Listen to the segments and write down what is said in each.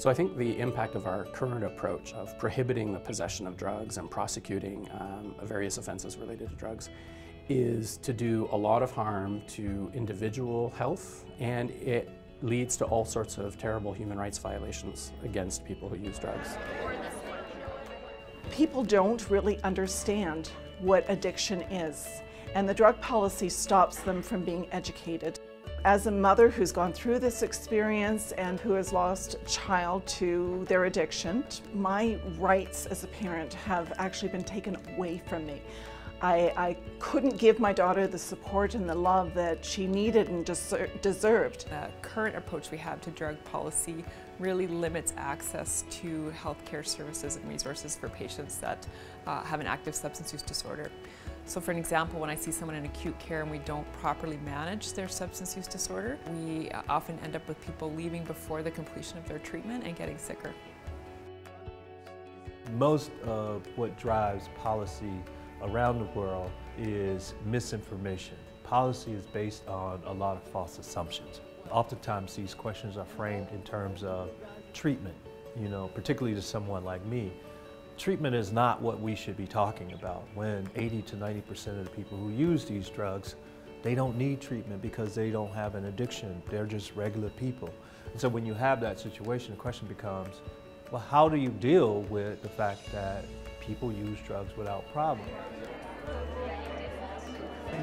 So I think the impact of our current approach of prohibiting the possession of drugs and prosecuting various offenses related to drugs is to do a lot of harm to individual health, and it leads to all sorts of terrible human rights violations against people who use drugs. People don't really understand what addiction is, and the drug policy stops them from being educated. As a mother who's gone through this experience and who has lost a child to their addiction, my rights as a parent have actually been taken away from me. I couldn't give my daughter the support and the love that she needed and deserved. The current approach we have to drug policy really limits access to healthcare services and resources for patients that have an active substance use disorder. So for an example, when I see someone in acute care and we don't properly manage their substance use disorder, we often end up with people leaving before the completion of their treatment and getting sicker. Most of what drives policy around the world is misinformation. Policy is based on a lot of false assumptions. Oftentimes these questions are framed in terms of treatment, particularly to someone like me. Treatment is not what we should be talking about when 80 to 90% of the people who use these drugs, they don't need treatment because they don't have an addiction. They're just regular people. And so when you have that situation, the question becomes, well, how do you deal with the fact that people use drugs without problem?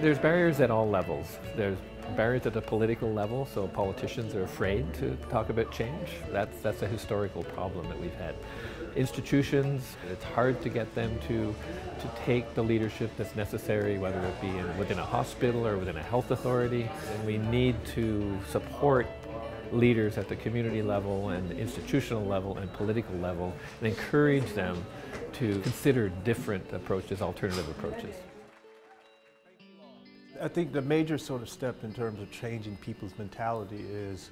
There's barriers at all levels. There's barriers at the political level, so politicians are afraid to talk about change. That's a historical problem that we've had. Institutions, it's hard to get them to take the leadership that's necessary, whether it be within a hospital or within a health authority. And we need to support leaders at the community level and the institutional level and political level and encourage them to consider different approaches, alternative approaches. I think the major sort of step in terms of changing people's mentality is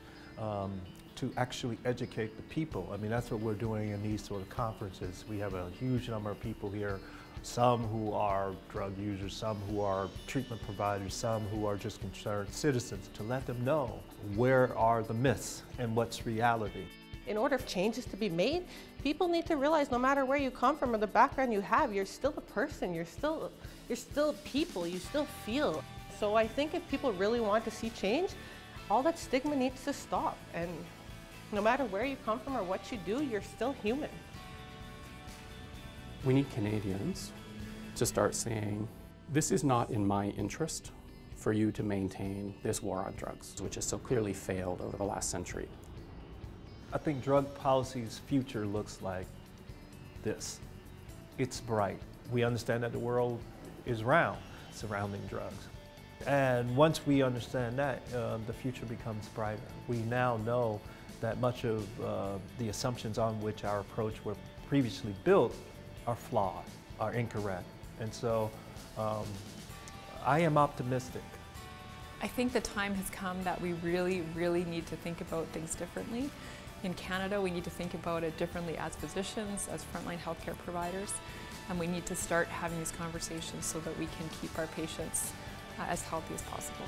to actually educate the people. I mean, that's what we're doing in these sort of conferences. We have a huge number of people here, some who are drug users, some who are treatment providers, some who are just concerned citizens, to let them know where are the myths and what's reality. In order for changes to be made, people need to realize no matter where you come from or the background you have, you're still a person, you're still people, you still feel. So I think if people really want to see change, all that stigma needs to stop. And no matter where you come from or what you do, you're still human. We need Canadians to start saying, this is not in my interest for you to maintain this war on drugs, which has so clearly failed over the last century. I think drug policy's future looks like this. It's bright. We understand that the world is round surrounding drugs. And once we understand that, the future becomes brighter. We now know that much of the assumptions on which our approach were previously built are flawed, are incorrect. And so I am optimistic. I think the time has come that we really, really need to think about things differently. In Canada, we need to think about it differently as physicians, as frontline healthcare providers, and we need to start having these conversations so that we can keep our patients as healthy as possible.